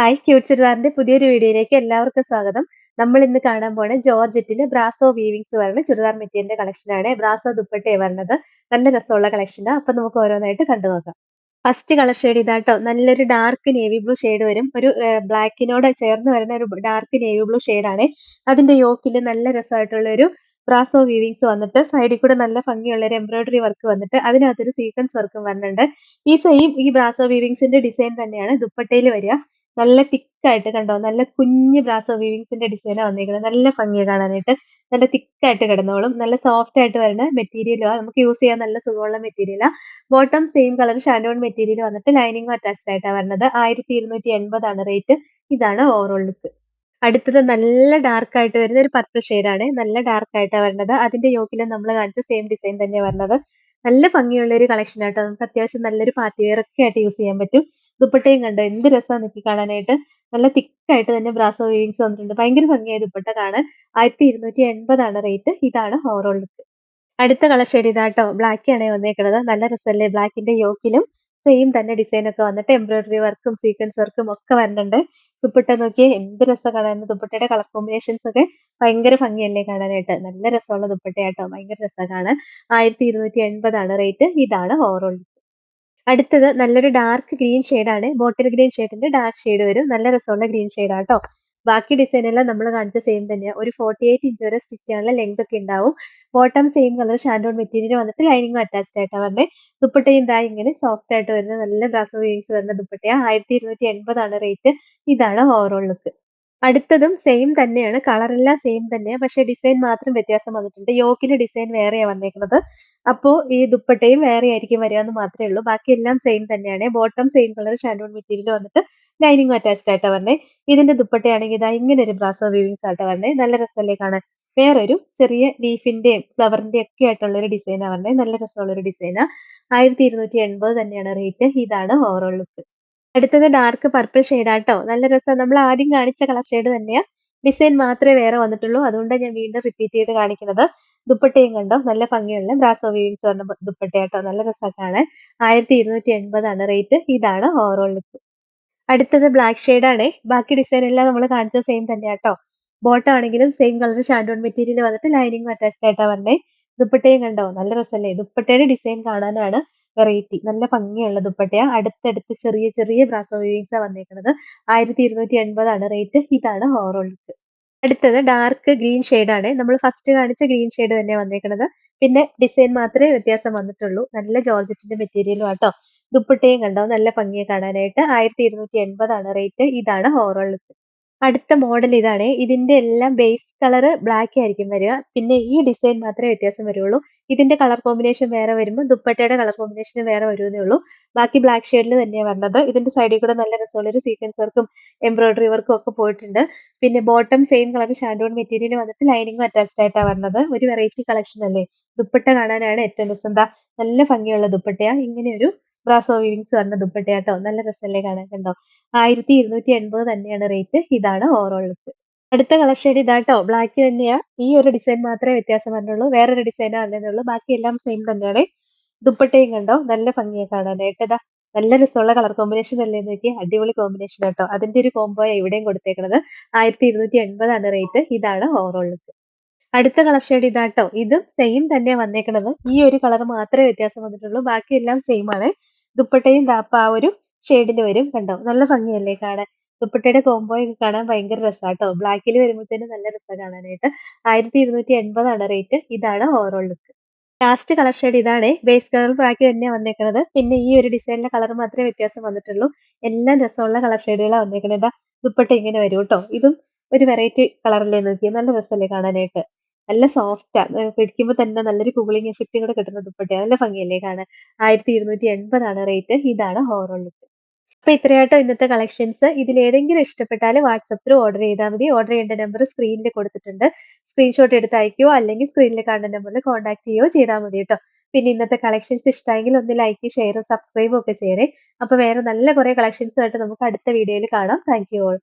Hi cute ചുരിദാറിന്റെ പുതിയൊരു വീഡിയോയിലേക്ക് എല്ലാവർക്കും സ്വാഗതം. നമ്മൾ ഇന്ന് കാണാൻ പോണ ജോർജറ്റില് ബ്രാസോ വീവിങ്സ് വരുന്ന ചുരിദാർ മെറ്റീരിയലിന്റെ കളക്ഷൻ ആണ്. ബ്രാസോ ദുപ്പട്ടയെ വരുന്നത് നല്ല രസമുള്ള കളക്ഷനാണ്. അപ്പൊ നമുക്ക് ഓരോന്നായിട്ട് കണ്ടു നോക്കാം. ഫസ്റ്റ് കളർ ഷെയ്ഡ് ഇതാട്ടോ, നല്ലൊരു ഡാർക്ക് നേവി ബ്ലൂ ഷെയ്ഡ് വരും. ഒരു ബ്ലാക്കിനോട് ചേർന്ന് വരുന്ന ഒരു ഡാർക്ക് നേവി ബ്ലൂ ആണ്. അതിന്റെ യോക്കില് നല്ല രസമായിട്ടുള്ള ഒരു ബ്രാസോ വീവിങ്സ് വന്നിട്ട് സൈഡിൽ കൂടെ നല്ല ഭംഗിയുള്ള ഒരു എംബ്രോയിഡറി വർക്ക് വന്നിട്ട് അതിനകത്തൊരു സീക്വൻസ് വർക്കും വരുന്നുണ്ട്. ഈ ബ്രാസോ വീവിങ്സിന്റെ ഡിസൈൻ തന്നെയാണ് ദുപ്പട്ടയിൽ വരിക. നല്ല തിക്കായിട്ട് കണ്ടോ, നല്ല കുഞ്ഞ് ബ്രാസോ വീവിങ്സിന്റെ ഡിസൈനാണ് വന്നിരിക്കുന്നത്. നല്ല ഭംഗിയാണ് കാണാനായിട്ട്. നല്ല തിക്കായിട്ട് കിടന്നോളും. നല്ല സോഫ്റ്റ് ആയിട്ട് വരുന്ന മെറ്റീരിയലാണ്. നമുക്ക് യൂസ് ചെയ്യാൻ നല്ല സുഖമുള്ള മെറ്റീരിയലാണ്. ബോട്ടം സെയിം കളർ ഷാൻഡോൺ മെറ്റീരിയൽ വന്നിട്ട് ലൈനിങ്ങും അറ്റാച്ച്ഡ് ആയിട്ടാണ് വരുന്നത്. 1280 ആണ് റേറ്റ്. ഇതാണ് ഓവറോൾ ലുക്ക്. അടുത്തത് നല്ല ഡാർക്ക് ആയിട്ട് വരുന്ന ഒരു പർപ്പിൾ ആണ്. നല്ല ഡാർക്ക് ആയിട്ടാണ് വരുന്നത്. അതിന്റെ യോക്കിലും നമ്മൾ കാണിച്ച സെയിം ഡിസൈൻ തന്നെയാണ് വരുന്നത്. നല്ല ഭംഗിയുള്ള ഒരു കളക്ഷൻ ആട്ടോ. നമുക്ക് അത്യാവശ്യം നല്ലൊരു പാർട്ടി വെയർ ഒക്കെ ആയിട്ട് യൂസ് ചെയ്യാൻ പറ്റും. ദുപ്പട്ടയും കണ്ടോ, എന്ത് രസമാണ് നിൽക്കി കാണാനായിട്ട്. നല്ല തിക്കായിട്ട് തന്നെ ബ്രാസോ വീവിങ്സ് വന്നിട്ടുണ്ട്. ഭയങ്കര ഭംഗിയായ ദുപ്പട്ട കാണാൻ. 1280 ആണ് റേറ്റ്. ഇതാണ് ഓവറോൾ ലുക്ക്. അടുത്ത കളർ ഷെയ്ഡ് ഇതാട്ടോ, ബ്ലാക്ക് ആണ് വന്നേക്കുന്നത്. നല്ല രസമല്ലേ? ബ്ലാക്കിന്റെ യോക്കിലും സെയിം തന്നെ ഡിസൈൻ ഒക്കെ വന്നിട്ട് എംബ്രോയിഡറി വർക്കും സീക്വൻസ് വർക്കും ഒക്കെ വരുന്നുണ്ട്. ദുപ്പട്ട നോക്കിയേ, എന്ത് രസം കാണാൻ. ദുപ്പട്ടയുടെ കളർ കോമ്പിനേഷൻസ് ഒക്കെ ഭയങ്കര ഭംഗിയല്ലേ കാണാനായിട്ട്. നല്ല രസമുള്ള ദുപ്പട്ടയാട്ടോ, ഭയങ്കര രസമാണ് കാണാൻ. 1280 ആണ് റേറ്റ്. ഇതാണ് ഓവറോൾ. അടുത്തത് നല്ലൊരു ഡാർക്ക് ഗ്രീൻ ആണ്. ബോട്ടിൽ ഗ്രീൻ ഷെയ്ഡിന്റെ ഡാർക്ക് ഷെയ്ഡ് വരും. നല്ല രസമുള്ള ഗ്രീൻ ഷെയ്ഡാട്ടോ. ബാക്കി ഡിസൈൻ എല്ലാം നമ്മൾ കാണിച്ച സെയിം തന്നെയാണ്. ഒരു 48 ഇഞ്ച് വരെ സ്റ്റിച്ച് ചെയ്യാനുള്ള ലെങ്ത് ഒക്കെ ഉണ്ടാവും. ബോട്ടം സെയിം കളർ ഷാൻഡോൺ മെറ്റീരിയൽ വന്നിട്ട് ലൈനിങ്ങും അറ്റാച്ച്ഡ് ആയിട്ടാണ് വരുന്നത്. ദുപ്പട്ടയും ദാ ഇങ്ങനെ സോഫ്റ്റ് ആയിട്ട് വരുന്ന നല്ല ബ്രാസോ വീവിങ്സ് വരുന്ന ദുപ്പട്ടയാണ്. 1280 ആണ് റേറ്റ്. ഇതാണ് ഓവറോൾ ലുക്ക്. അടുത്തതും സെയിം തന്നെയാണ്. കളറെല്ലാം സെയിം തന്നെയാണ്. പക്ഷേ ഡിസൈൻ മാത്രം വ്യത്യാസം വന്നിട്ടുണ്ട്. യോക്കിലെ ഡിസൈൻ വേറെയാണ് വന്നേക്കുന്നത്. അപ്പോ ഈ ദുപ്പട്ടയും വേറെ ആയിരിക്കും വരിക എന്ന് മാത്രമേ ഉള്ളൂ. ബാക്കിയെല്ലാം സെയിം തന്നെയാണ്. ബോട്ടം സെയിം കളർ ഷാൻഡോൺ മെറ്റീരിയൽ വന്നിട്ട് ലൈനിങ്ങും അറ്റാച്ച്ഡ് ആയിട്ടാണ് വരുന്നത്. ഇതിന്റെ ദുപ്പട്ടയാണെങ്കിൽ ഇതാ ഇങ്ങനെ ഒരു ബ്രാസോ വീവിങ്സ് ആയിട്ടാണ് വരുന്നത്. നല്ല രസമല്ലേ കാണാൻ. വേറൊരു ചെറിയ ലീഫിന്റെയും ഫ്ലവറിന്റെയും ഒക്കെ ആയിട്ടുള്ള ഒരു ഡിസൈനാണ് വരുന്നത്. നല്ല രസമുള്ള ഒരു ഡിസൈനാണ്. 1280 തന്നെയാണ് റേറ്റ്. ഇതാണ് ഓവറോൾ ലുക്ക്. അടുത്തത് ഡാർക്ക് പർപ്പിൾ ഷെയ്ഡാട്ടോ. നല്ല രസം. നമ്മൾ ആദ്യം കാണിച്ച കളർ ഷെയ്ഡ് തന്നെയാ. ഡിസൈൻ മാത്രമേ വേറെ വന്നിട്ടുള്ളൂ. അതുകൊണ്ടാണ് ഞാൻ വീണ്ടും റിപ്പീറ്റ് ചെയ്ത് കാണിക്കുന്നത്. ദുപ്പട്ടയും കണ്ടോ, നല്ല ഭംഗിയുള്ള ബ്രാസോ വീവിങ്സ് പറഞ്ഞ ദുപ്പട്ടയാട്ടോ. നല്ല രസമാണ് കാണാൻ. 1280 ആണ് റേറ്റ്. ഇതാണ് ഓവറോൾ ലുക്ക്. അടുത്തത് ബ്ലാക്ക് ആണ്. ബാക്കി ഡിസൈൻ എല്ലാം നമ്മൾ കാണിച്ച സെയിം തന്നെയാട്ടോ. ബോട്ടം ആണെങ്കിലും സെയിം കളർ ഷാൻഡോൺ മെറ്റീരിയൽ വന്നിട്ട് ലൈനിങ്ങും അറ്റാച്ച്ഡ് ആയിട്ടാണ് വരണേ. ദുപ്പട്ടയും കണ്ടോ, നല്ല രസമല്ലേ? ദുപ്പട്ടയുടെ ഡിസൈൻ കാണാനാണ് വെറൈറ്റി. നല്ല ഭംഗിയുള്ള ദുപ്പട്ടയാ. അടുത്തടുത്ത് ചെറിയ ചെറിയ ബ്രാസോ വീവിങ്സാ വന്നേക്കുന്നത്. 1280 ആണ് റേറ്റ്. ഇതാണ് ഓവറോൾ ലുക്ക്. അടുത്തത് ഡാർക്ക് ഗ്രീൻ ആണ്. നമ്മൾ ഫസ്റ്റ് കാണിച്ച ഗ്രീൻ ഷെയ്ഡ് തന്നെ വന്നേക്കുന്നത്. പിന്നെ ഡിസൈൻ മാത്രമേ വ്യത്യാസം വന്നിട്ടുള്ളൂ. നല്ല ജോർജറ്റിന്റെ മെറ്റീരിയലും ആട്ടോ. ദുപ്പട്ടയും കണ്ടോ, നല്ല ഭംഗിയെ കാണാനായിട്ട്. 1280 ആണ് റേറ്റ്. ഇതാണ് ഓവറോൾ ലുക്ക്. അടുത്ത മോഡൽ ഇതാണ്. ഇതിന്റെ എല്ലാം ബേസ് കളർ ബ്ലാക്ക് ആയിരിക്കും വരിക. പിന്നെ ഈ ഡിസൈൻ മാത്രമേ വ്യത്യാസം വരുള്ളൂ. ഇതിന്റെ കളർ കോമ്പിനേഷൻ വേറെ വരുമ്പോൾ ദുപ്പട്ടയുടെ കളർ കോമ്പിനേഷൻ വേറെ വരുന്നേ ഉള്ളൂ. ബാക്കി ബ്ലാക്ക് ഷെയ്ഡിൽ തന്നെയാണ് വരുന്നത്. ഇതിന്റെ സൈഡിൽ കൂടെ നല്ല രസമുള്ള ഒരു സീക്വൻസ് വർക്കും എംബ്രോയിഡറി വർക്കും ഒക്കെ പോയിട്ടുണ്ട്. പിന്നെ ബോട്ടം സെയിം കളർ ഷാൻഡോൺ മെറ്റീരിയൽ വന്നിട്ട് ലൈനിങ്ങും അറ്റാച്ച്ഡ് ആയിട്ടാണ് വരുന്നത്. ഒരു വെറൈറ്റി കളക്ഷൻ അല്ലേ? ദുപ്പട്ട കാണാനാണ് ഏറ്റവും രസം. എന്താ നല്ല ഭംഗിയുള്ള ദുപ്പട്ടയാ. ഇങ്ങനെ ഒരു ബ്രാസോ വീവിങ്സ് വരുന്ന ദുപ്പട്ടയാട്ടോ. നല്ല രസമല്ലേ കാണാൻ? കണ്ടോ, 1280 തന്നെയാണ് റേറ്റ്. ഇതാണ് ഓവറോൾ ലുക്ക്. അടുത്ത കളർ ഷെയ്ഡ് ഇതാട്ടോ, ബ്ലാക്ക് തന്നെയാ. ഈ ഒരു ഡിസൈൻ മാത്രമേ വ്യത്യാസം വരുന്നുള്ളൂ. വേറൊരു ഡിസൈനാ വന്നതേ ബാക്കി എല്ലാം സെയിം തന്നെയാണ്. ദുപ്പട്ടയും കണ്ടോ, നല്ല ഭംഗിയാ കാണാനായിട്ട്. ഇതാ നല്ല രസമുള്ള കളർ കോമ്പിനേഷൻ അല്ലേ നോക്കി. അടിപൊളി കോമ്പിനേഷൻ കേട്ടോ. അതിന്റെ ഒരു കോംബോയാ ഇവിടെയും കൊടുത്തേക്കുന്നത്. 1280 ആണ് റേറ്റ്. ഇതാണ് ഓവറോൾ ലുക്ക്. അടുത്ത കളർ ഷെയ്ഡ് ഇതാട്ടോ. ഇതും സെയിം തന്നെയാ വന്നേക്കുന്നത്. ഈ ഒരു കളർ മാത്രമേ വ്യത്യാസം വന്നിട്ടുള്ളൂ. ബാക്കിയെല്ലാം സെയിം ആണ്. ദുപ്പട്ടയും ദാപ്പ ആ ഒരു ഷെയ്ഡിൽ വരും. കണ്ടോ, നല്ല ഭംഗിയല്ലേ കാണാൻ. ദുപ്പട്ടയുടെ കോംബോ ഒക്കെ കാണാൻ ഭയങ്കര രസാട്ടോ. ബ്ലാക്കിൽ വരുമ്പോഴത്തേനും നല്ല രസം കാണാനായിട്ട്. 1280 ആണ് റേറ്റ്. ഇതാണ് overall look. Last colour shade ഇതാണ്. ബേസ് കളർ ബാക്കി തന്നെയാണ് വന്നേക്കുന്നത്. പിന്നെ ഈ ഒരു ഡിസൈനിലെ കളർ മാത്രമേ വ്യത്യാസം വന്നിട്ടുള്ളൂ. എല്ലാം രസമുള്ള കളർ ഷെയ്ഡുകളാണ് വന്നേക്കുന്നത്. ദുപ്പട്ട ഇങ്ങനെ വരും കേട്ടോ. ഇതും ഒരു വെറൈറ്റി കളറല്ലേ നോക്കി. നല്ല രസമല്ലേ കാണാനായിട്ട്. നല്ല സോഫ്റ്റാ. പിടിക്കുമ്പോൾ തന്നെ നല്ലൊരു കൂളിംഗ് എഫക്റ്റും കൂടെ കിട്ടുന്ന ദുപ്പട്ടയാണ്. നല്ല ഭംഗിയല്ലേ കാണാൻ. 1280 ആണ് റേറ്റ്. ഇതാണ് ഓവറോൾ ലുക്ക്. അപ്പൊ ഇത്രയാട്ടോ ഇന്നത്തെ കളക്ഷൻസ്. ഇതിൽ ഏതെങ്കിലും ഇഷ്ടപ്പെട്ടാൽ വാട്സപ്പ് ത്രൂ ഓർഡർ ചെയ്താൽ മതി. ഓർഡർ ചെയ്യേണ്ട നമ്പർ സ്ക്രീനിൽ കൊടുത്തിട്ടുണ്ട്. സ്ക്രീൻഷോട്ട് എടുത്ത് അയക്കുകയോ അല്ലെങ്കിൽ സ്ക്രീനിൽ കാണുന്ന നമ്പറിൽ കോൺടാക്ട് ചെയ്യുകയോ ചെയ്താൽ മതി കേട്ടോ. പിന്നെ ഇന്നത്തെ കളക്ഷൻസ് ഇഷ്ടമായെങ്കിൽ ഒന്ന് ലൈക്ക്, ഷെയർ, സബ്സ്ക്രൈബ് ഒക്കെ ചെയ്യണേ. അപ്പൊ വേറെ നല്ല കുറെ കളക്ഷൻസ് ആയിട്ട് നമുക്ക് അടുത്ത വീഡിയോയിൽ കാണാം. Thank you all.